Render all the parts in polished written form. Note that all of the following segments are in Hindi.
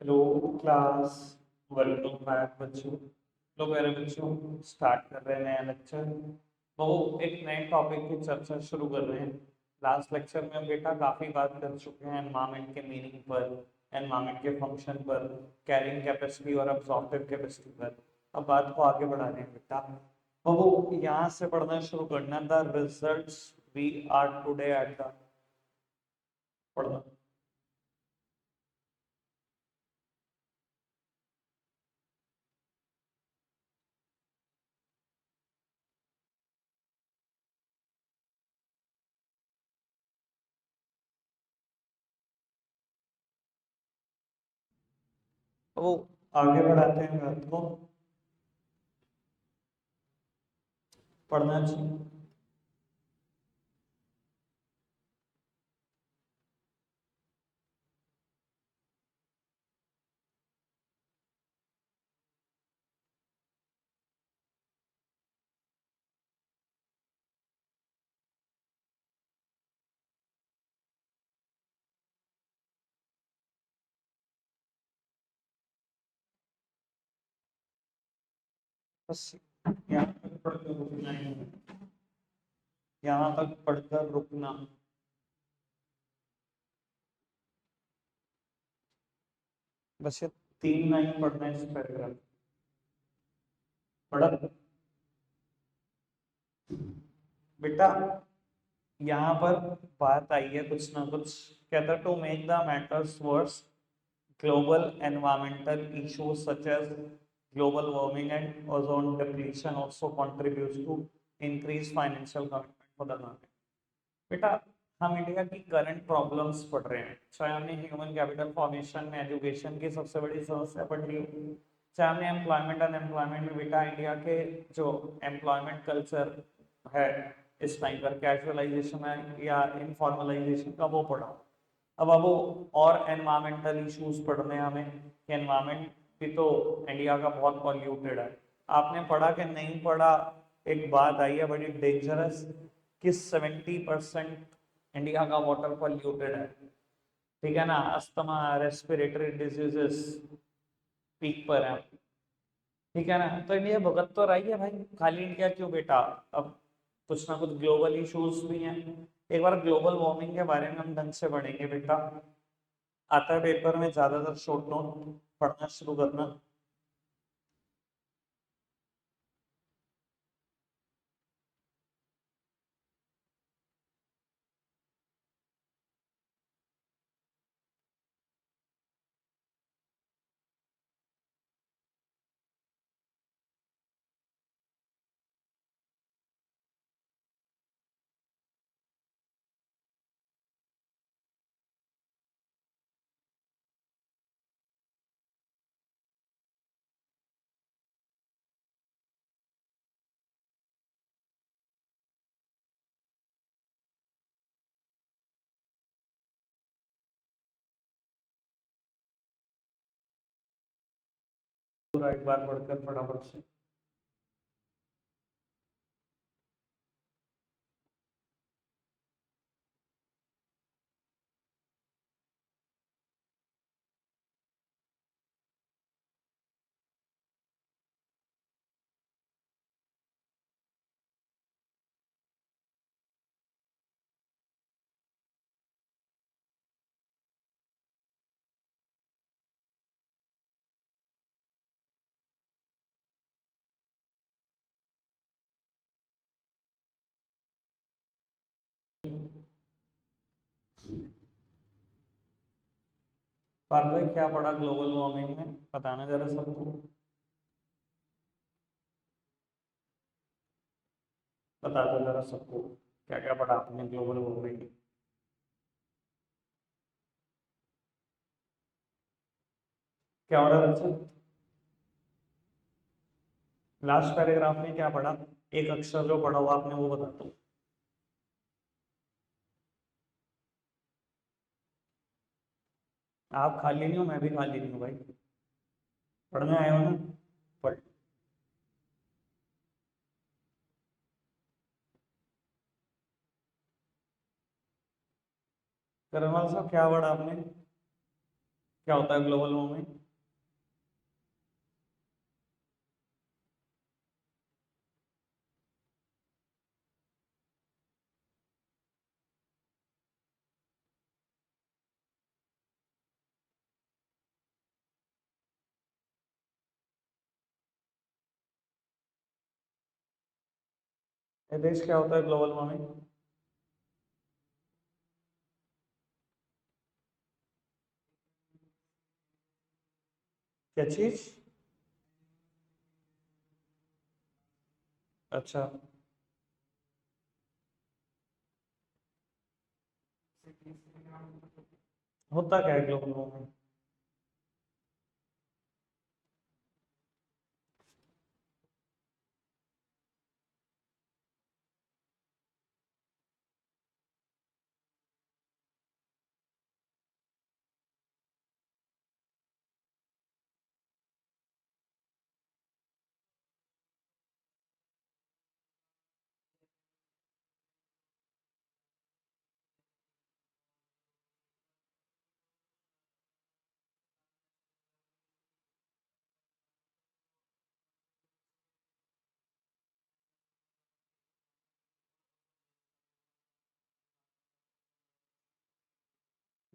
Hello class. वेलकम बैक बच्चों। तो मेरे बच्चों स्टार्ट कर रहे हैं नया लेक्चर। तो एक नए टॉपिक की चर्चा शुरू कर रहे हैं। लास्ट लेक्चर में हम बेटा काफ़ी बात कर चुके हैं एनवायरनमेंट के मीनिंग पर, एनवायरनमेंट के फंक्शन पर, कैरिंग कैपेसिटी और अब्सॉर्प्टिव कैपेसिटी पर। अब बात को आगे बढ़ा रहे हैं बेटा। तो वो यहाँ से पढ़ना शुरू करना। The results we are today at the पढ़ना। तो वो आगे बढ़ाते हैं बात को। पढ़ना चाहिए। बस यहाँ तक पढ़कर रुकना है। यहाँ तक पढ़कर रुकना। बस ये 3 लाइन पढ़ना है इस पैराग्राफ। पढ़ा बेटा। यहाँ पर बात आई है कुछ ना कुछ। कहता to make the matters worse, global environmental issues such as global warming and ozone depletion also contributes to increased financial commitment for the government। बेटा हम इंडिया की करंट प्रॉब्लम्स पढ़ रहे हैं, चाहे हमने ह्यूमन कैपिटल फॉर्मेशन में एजुकेशन की सबसे बड़ी समस्या पढ़ ली, चाहे हमने एम्प्लॉयमेंट अनएम्प्लॉयमेंट में बेटा इंडिया के जो एम्प्लॉयमेंट कल्चर है इस टाइम पर कैजुअलाइजेशन है या इनफॉर्मलाइजेशन का वो पढ़ा। अब वो और एनवायरमेंटल इश्यूज पढ़ने हैं हमें कि एनवायरमेंट भी तो इंडिया का बहुत पॉल्यूटेड है। आपने पढ़ा कि नहीं पढ़ा, एक बात आई है बड़ी डेंजरस कि 70% इंडिया का वाटर पॉल्यूटेड है। ठीक है ना, अस्थमा रेस्पिरेटरी डिजीजेस पीक पर है। ठीक है ना, तो इंडिया भुगत तो रही है भाई, खाली इंडिया क्यों बेटा। अब कुछ ना कुछ ग्लोबल इश्यूज भी हैं। एक बार ग्लोबल वार्मिंग के बारे में हम ढंग से पढ़ेंगे बेटा। आता है पेपर में ज्यादातर शॉर्ट नोट, पढ़ना शुरू करना। पूरा एक बार पढ़कर फटाफट से। बात भाई क्या पढ़ा ग्लोबल वार्मिंग में, बताना जरा सबको। बता दो जरा सबको क्या क्या पढ़ा आपने ग्लोबल वार्मिंग में। क्या पढ़ा बच्चा? लास्ट पैराग्राफ में क्या पढ़ा? एक अक्षर जो पढ़ा हुआ आपने वो बता दो। आप खाली नहीं हो, मैं भी खाली नहीं हूँ भाई। पढ़ने आए हो ना, पढ़। करनवाल साहब क्या पढ़ा आपने? क्या होता है ग्लोबल वार्मिंग? ये देश क्या होता है ग्लोबल वार्मिंग? क्या चीज? अच्छा। होता क्या है ग्लोबल वार्मिंग?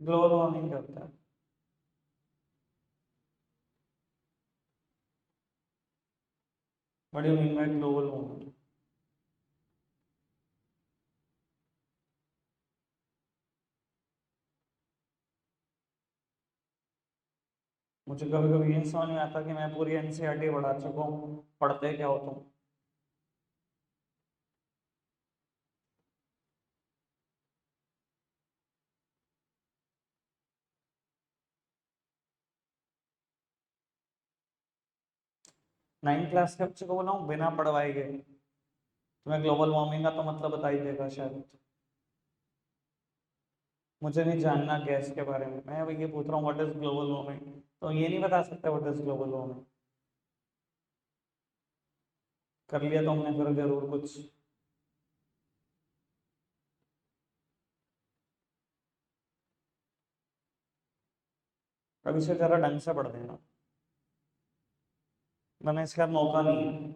ग्लोबल वार्मिंग क्या होता है? What do you mean by global warming? मुझे कभी कभी ये समझ में आता कि मैं पूरी एनसीईआरटी पढ़ा चुका हूँ, पढ़ते क्या हो तुम? 9 क्लास के बच्चे को बोला हूँ बिना पढ़वाए गए तुम्हें ग्लोबल वार्मिंग का तो मतलब बता ही देगा शायद। मुझे नहीं जानना गैस के बारे में, मैं अभी ये पूछ रहा हूँ व्हाट इज ग्लोबल वार्मिंग, तो ये नहीं बता सकते व्हाट इज ग्लोबल वार्मिंग? कर लिया तो हमने फिर जरूर कुछ। कभी से जरा ढंग से पढ़ देना, मैंने इसका मौका नहीं है।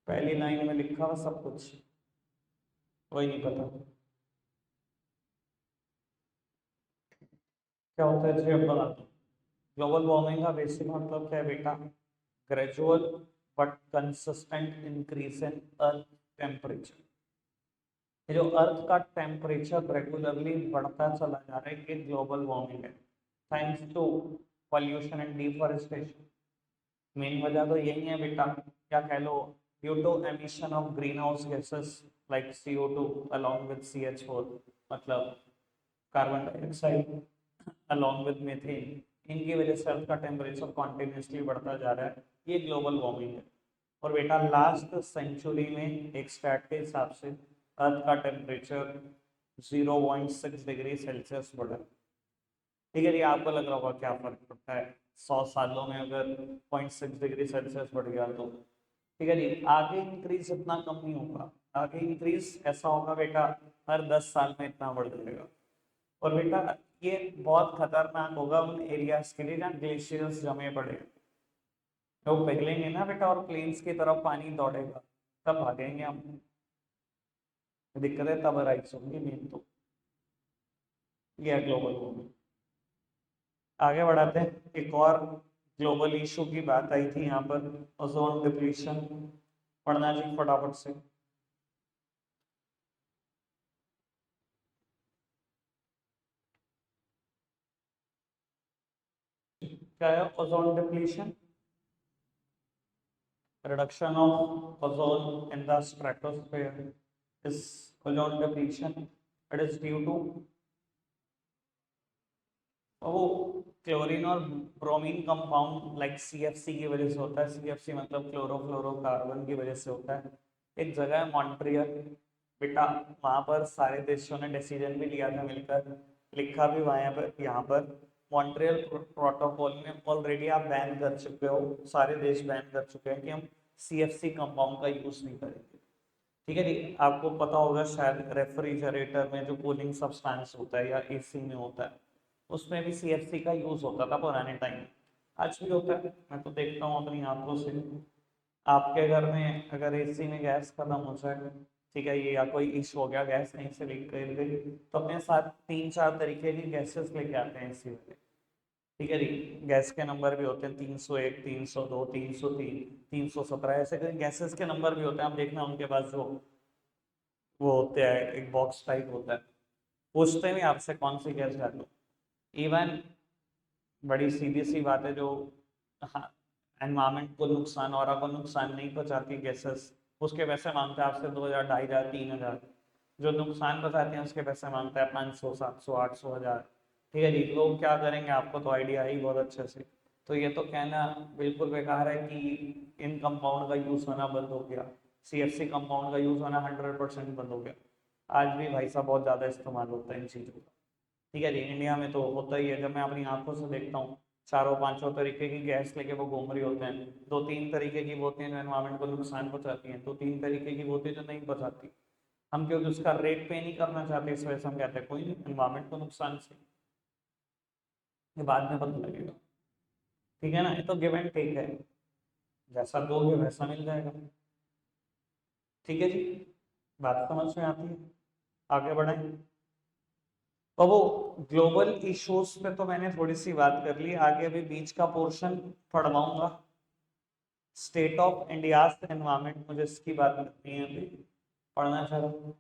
पहली लाइन में लिखा हुआ सब कुछ, वही नहीं पता क्या होता है जी, अब बता दो। ग्लोबल वार्मिंग का बेसिक मतलब क्या है बेटा? Gradual but consistent increase in earth temperature. ये जो अर्थ का टेम्परेचर रेगुलरली बढ़ता चला जा रहा है, ये ग्लोबल वार्मिंग है, thanks to pollution and deforestation. Main वजह तो यही है बेटा, क्या कह लो, due to emission of greenhouse gases like CO2 along with CH4, मतलब carbon dioxide along with methane, इनकी वजह से अर्थ का टेम्परेचर कॉन्टिन्यूसली बढ़ता जा रहा है, ये ग्लोबल वार्मिंग है। और बेटा लास्ट सेंचुरी में एक स्टैट के हिसाब से अर्थ का टेम्परेचर 0.6 डिग्री सेल्सियस बढ़ा। ठीक है, ये आपको लग रहा होगा क्या फर्क पड़ता है 100 सालों में अगर 0.6 डिग्री सेल्सियस बढ़ गया तो। ठीक है जी, आगे इंक्रीज इतना कम नहीं होगा, आगे इंक्रीज ऐसा होगा बेटा, हर 10 साल में इतना बढ़ जाएगा। और बेटा ये बहुत खतरनाक होगा उन एरियाज के लिए जहाँ ग्लेशियर्स जमे पड़े हैं। लोग पिघलेंगे ना बेटा और प्लेन्स की तरफ पानी दौड़ेगा, तब भागेंगे हम। दिक्कत है तब राइट्स होंगी मेन तो। ये ग्लोबल वार्मिंग। आगे बढ़ाते हैं, एक और ग्लोबल इशू की बात आई थी यहाँ पर, ओजोन डिप्लीशन। पढ़ना जी फटाफट से। क्या है ozone depletion? Reduction of ozone in the stratosphere is ozone depletion. It is due to वो क्लोरीन और ब्रोमीन कंपाउंड लाइक CFC की वजह से होता है। CFC मतलब क्लोरोफ्लोरोकार्बन की वजह से होता है। एक जगह है मॉन्ट्रियल बेटा, वहां पर सारे देशों ने डिसीजन भी लिया था मिलकर, लिखा भी वहां पर, यहाँ पर मॉन्ट्रियल प्रोटोकॉल में ऑलरेडी आप बैन कर चुके हो, सारे देश बैन कर चुके हैं कि हम CFC कंपाउंड का यूज नहीं करेंगे। ठीक है जी। आपको पता होगा शायद रेफ्रिजरेटर में जो कूलिंग सब्सटेंस होता है या एसी में होता है, उसमें भी सीएफसी का यूज होता था पुराने टाइम में, आज भी होता है। मैं तो देखता हूँ अपनी आंखों से। आपके घर में अगर एसी में गैस खत्म हो जाए, ठीक है, ये या कोई इशू हो गया, गैस कहीं से लीक कर गई, तो अपने साथ 3-4 तरीके की गैसेस लेके आते हैं एसी वाले। ठीक है जी। गैस के नंबर भी होते हैं 301, 302, 303, 317, ऐसे कई गैसेस के नंबर भी होते हैं। आप देखना उनके पास जो वो होते हैं, एक बॉक्स टाइप होता है, पूछते हैं आपसे कौन सी गैस डालो। इवन बड़ी सीधी सी बात है, जो हाँ एनवायरमेंट को नुकसान और को नुकसान नहीं पहुंचाती गैसेस, उसके पैसे मांगते हैं आपसे 2,000, 2,500, 3,000। जो नुकसान पहुंचाते हैं उसके पैसे मांगते हैं 500, 700, 800, 1,000। ठीक है जी। लोग क्या करेंगे, आपको तो आइडिया है ही बहुत अच्छे से। तो ये तो कहना बिल्कुल बेकार है कि इन कंपाउंड का यूज़ होना बंद हो गया, सीएफसी कंपाउंड का यूज़ होना 100% बंद हो गया। आज भी भाई साहब बहुत ज़्यादा इस्तेमाल होता है इन चीज़ों का। ठीक है जी। इंडिया में तो होता ही है, जब मैं अपनी आंखों से देखता हूँ, चारों पांचों तरीके की गैस लेके वो घूम रही होते हैं। 2-3 तरीके की वो होती हैं जो एनवायरमेंट को नुकसान पहुंचाती हैं, 2-3 तरीके की वो होती है जो नहीं पहुंचाती। हम क्योंकि उसका रेट पे नहीं करना चाहते, इस वजह से हम कहते हैं कोई नहीं, एनवायरमेंट को नुकसान से ये बाद में पता लगेगा। ठीक है ना, ये तो गिव एंड टेक है, जैसा दोगे वैसा मिल जाएगा। ठीक है जी। बात समझ में आती है। आगे बढ़ें। तो वो ग्लोबल इश्यूज पे तो मैंने थोड़ी सी बात कर ली, आगे अभी बीच का पोर्शन पढ़वाऊंगा, स्टेट ऑफ इंडियाज एनवायरमेंट, मुझे इसकी बात करनी है अभी, पढ़ना चाह रहा हूँ।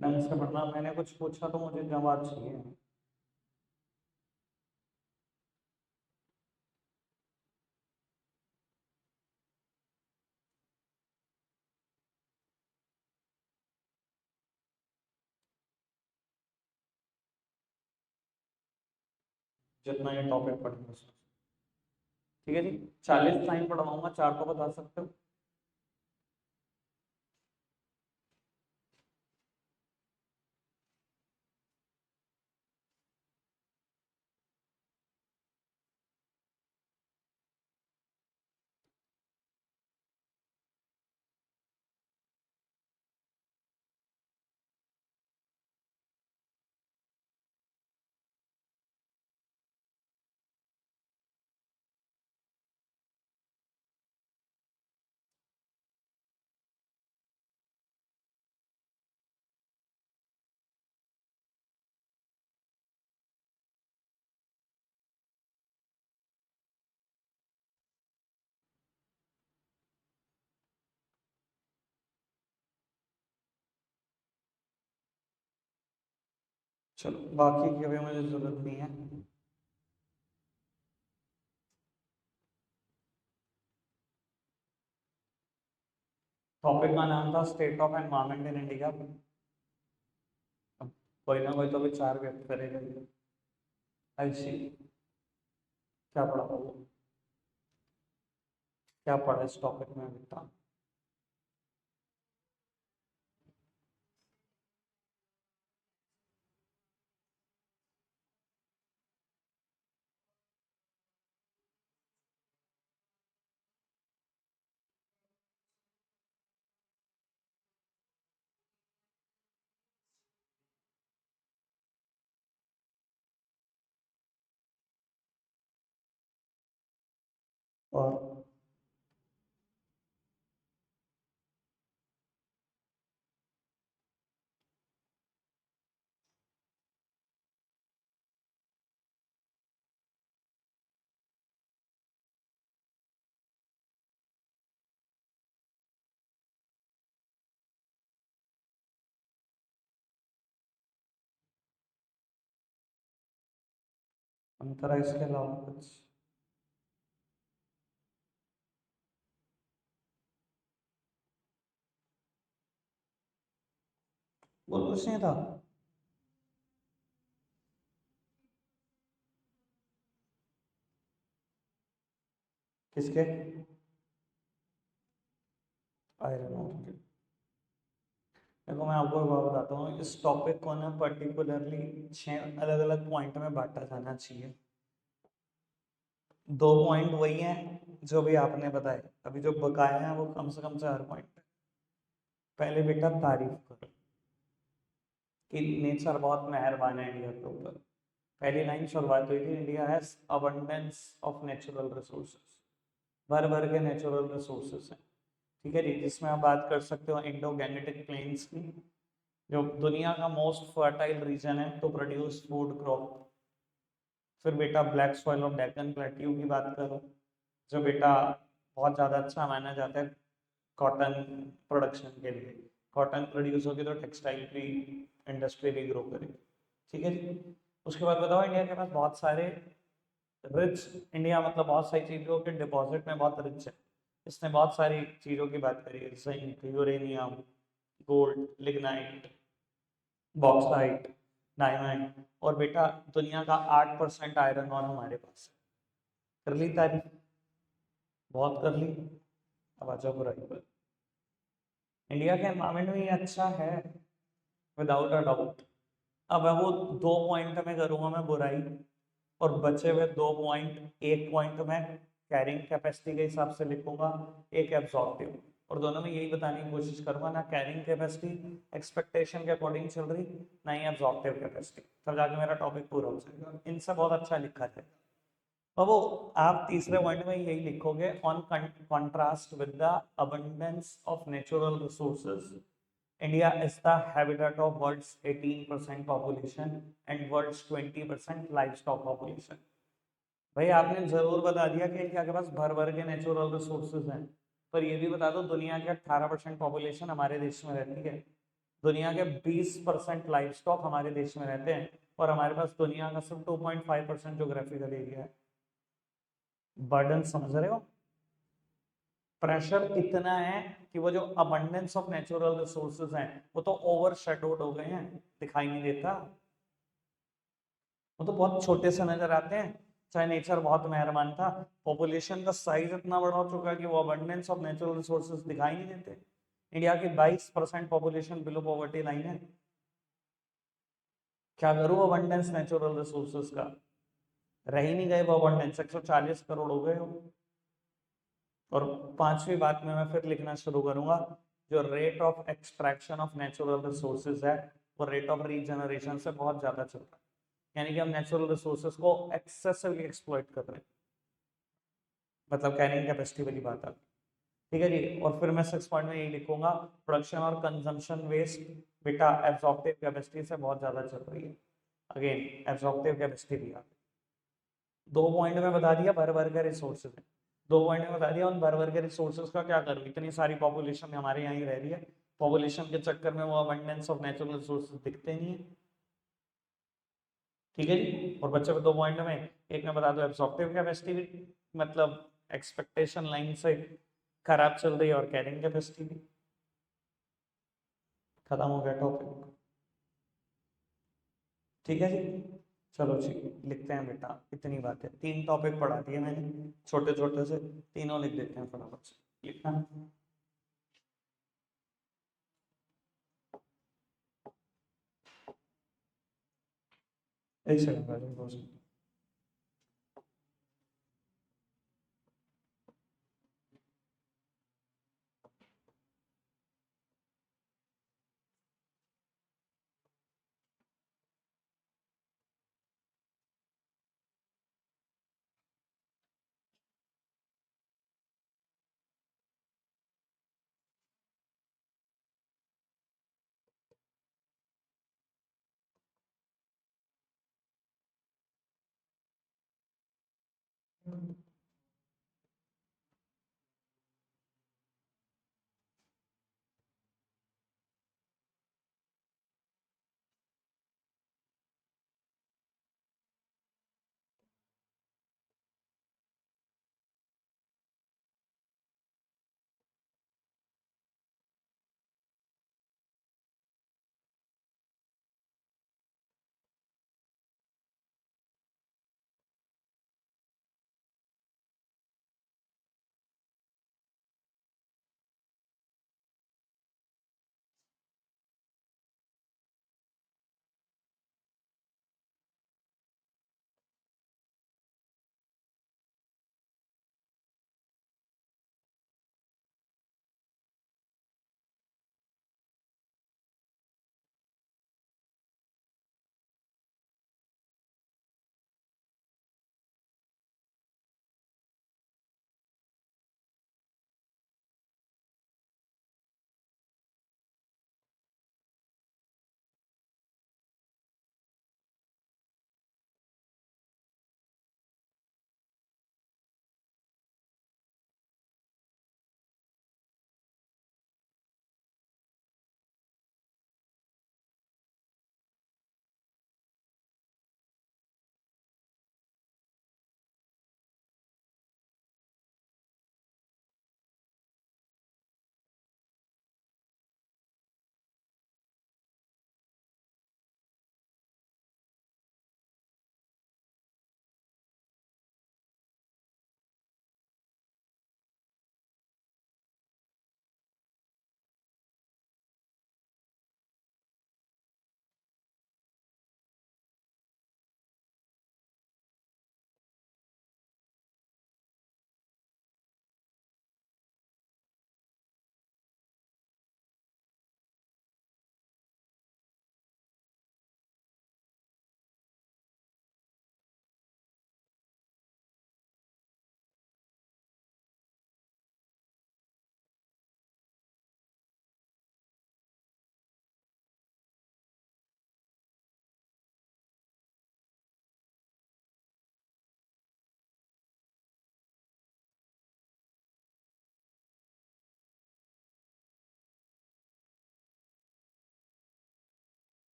ढंग से पढ़ना, मैंने कुछ पूछा तो मुझे जवाब चाहिए। जितना ये टॉपिक पढ़ना है। ठीक है जी। 40 लाइन पढ़वाऊंगा, 4 तो बता सकते हो। चलो बाकी की अभी मुझे जरूरत नहीं है। टॉपिक का नाम था state of environment in India. अब कोई ना कोई तो विचार व्यक्त करेगा। ऐसी क्या पढ़ा वो, क्या पढ़ा इस टॉपिक में बता। और अंतरा इसके अलावा कुछ वो कुछ नहीं था। किसके? आयरन ओर के। देखो मैं आपको एक बात बताता हूँ, इस टॉपिक को ना पर्टिकुलरली 6 अलग अलग पॉइंट में बांटा जाना चाहिए। 2 पॉइंट वही हैं जो भी आपने बताए, अभी जो बकाया हैं वो कम से कम 4 पॉइंट। पहले बेटा तारीफ करो कि नेचर बहुत मेहरबान है इंडिया के ऊपर। पहली लाइन शुरुआत हुई थी, India has abundance of natural resources. भर भर के नेचुरल रिसोर्सेज हैं, ठीक है जी, जिसमें आप बात कर सकते हो इंडो गैंगेटिक प्लेन्स की, जो दुनिया का मोस्ट फर्टाइल रीजन है टू प्रोड्यूस फूड क्रॉप। फिर बेटा black soil of Deccan plateau की बात करो, जो बेटा बहुत ज़्यादा अच्छा माना जाता है कॉटन प्रोडक्शन के लिए। कॉटन प्रोड्यूस होगी तो टेक्सटाइल की इंडस्ट्री भी ग्रो करेगी, ठीक है जी। उसके बाद बताओ, इंडिया के पास बहुत सारे रिच, इंडिया मतलब बहुत सारी चीज़ों के डिपॉजिट में बहुत रिच है। इसने बहुत सारी चीज़ों की बात करी है, zinc, uranium, gold, lignite, bauxite, diamond, और बेटा दुनिया का 8% आयरन और हमारे पास है। कर ली तारीफ? बहुत कर ली। अब आ जाओ बुराई पर। इंडिया के एनवायरमेंट में ये अच्छा है, विदाउट अ डाउट। अब मैं वो 2 पॉइंट में करूंगा मैं बुराई, और बचे हुए 2 पॉइंट, एक पॉइंट में कैरिंग कैपेसिटी के हिसाब से लिखूंगा, एक एब्जॉर्प्टिव, और दोनों में यही बताने की कोशिश करूंगा, ना कैरिंग कैपेसिटी एक्सपेक्टेशन के अकॉर्डिंग चल रही, ना ही एब्जॉर्प्टिव कैपेसिटी, तब जाके मेरा टॉपिक पूरा हो जाएगा। इनसे बहुत अच्छा लिखा है। और वो आप तीसरे पॉइंट में यही लिखोगे, on contrast with the abundance of natural resources, India is the habitat of world's 18% population and world's 20% livestock population। भाई आपने जरूर बता दिया कि इंडिया के पास भर भर के नेचुरल रिसोर्सेज हैं, पर ये भी बता दो दुनिया के 18% पॉपुलेशन हमारे देश में रहती है, दुनिया के 20% लाइव स्टॉक हमारे देश में रहते हैं, और हमारे पास दुनिया का सिर्फ 2.5% जोग्राफिकल एरिया है। बर्डन समझ रहे हो? प्रेशर इतना है कि वो जो अबंडेंस ऑफ नेचुरल रिसोर्सेज हैं वो तो ओवर शेडोड हो गए हैं, दिखाई नहीं देता, वो तो बहुत छोटे से नजर आते हैं। चाहे नेचर बहुत मेहरबान था, पॉपुलेशन का साइज इतना बड़ा हो चुका है कि वो अबंडेंस ऑफ नेचुरल रिसोर्सेज दिखाई नहीं देते। इंडिया की 22% पॉपुलेशन बिलो पॉवर्टी लाइन है। क्या करूँ अबंडेंस नेचुरल रिसोर्सेज का? रह ही नहीं गए वो अबंडेंस, 140 करोड़ हो गए हो। और पांचवी बात में मैं फिर लिखना शुरू करूंगा, जो rate of extraction of natural resources है वो रेट ऑफ रीजनरेशन से बहुत ज्यादा चल रहा है, यानी कि हम नेचुरल रिसोर्सेज को एक्सेसिवली एक्सप्लॉइट कर रहे हैं, मतलब कैरिंग कैपेसिटी वाली बात है, ठीक है जी। और फिर मैं 6 पॉइंट में यही लिखूंगा, प्रोडक्शन और कंजम्पशन वेस्ट बेटा एब्जॉर्प्टिव कैपेसिटी से बहुत ज्यादा चल रही है। अगेन एब्जॉर्प्टिव कैपेसिटी भी आ, 2 पॉइंट में बता दिया भर भर के रिसोर्सेज है, 2 पॉइंट में बता दिया उन भर भर के रिसोर्सेज का क्या करूँ, इतनी सारी पॉपुलेशन हमारे यहाँ ही रह रही है, पॉपुलेशन के चक्कर में वो अबंडेंस ऑफ नेचुरल रिसोर्सेज दिखते नहीं है, ठीक है जी। और बच्चे को 2 पॉइंट में एक में बता दो एब्सॉर्प्टिव कैपेसिटी भी, मतलब एक्सपेक्टेशन लाइन से खराब चल रही है, और कैरिंग कैपेसिटी भी। खत्म हो गया टॉपिक, ठीक है जी। चलो जी, लिखते हैं बेटा, इतनी बात है, 3 टॉपिक पढ़ा दिए मैंने छोटे छोटे से, तीनों लिख देते हैं फटाफट से, लिखना। एक सेकंड भाई।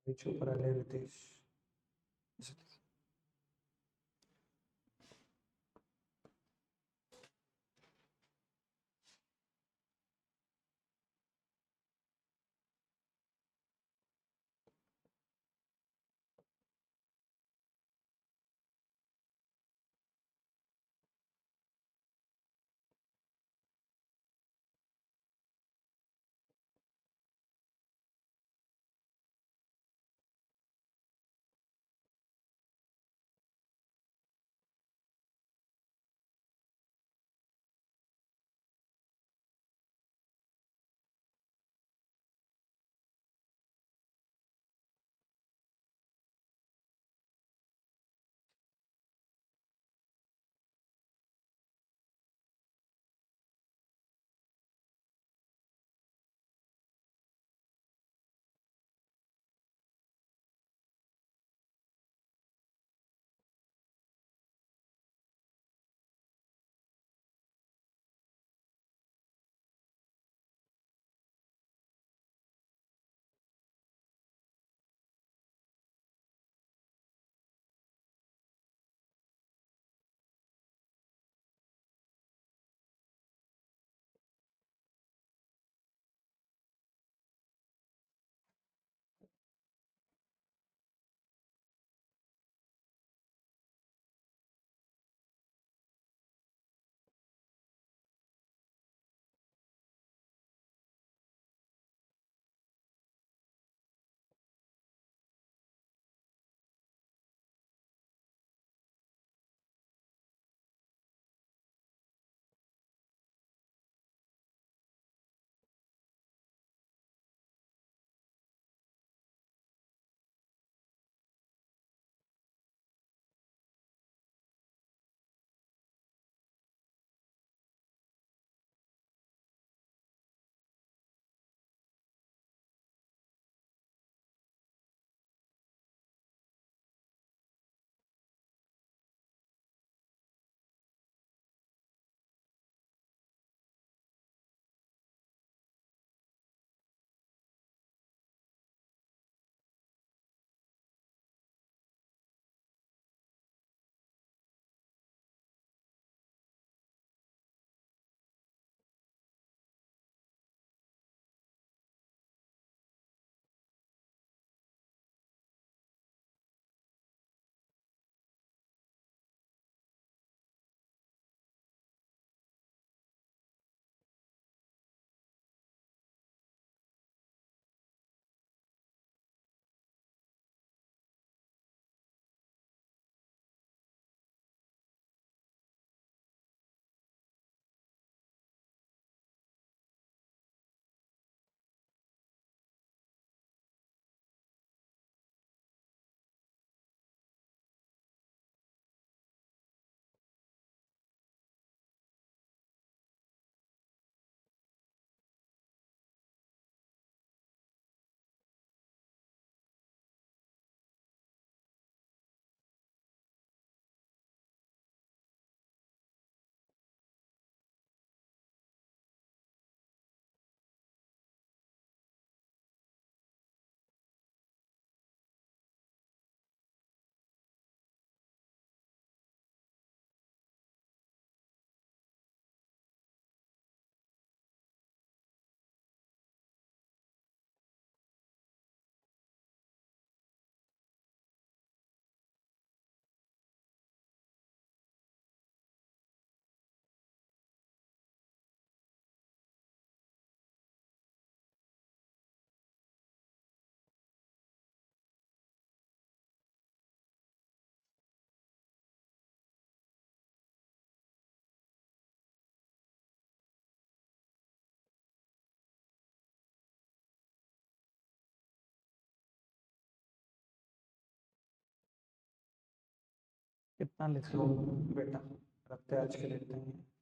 चुप रहे रितेश। कितना लिख लो बेटा, रखते आज के लिए इतना ही है।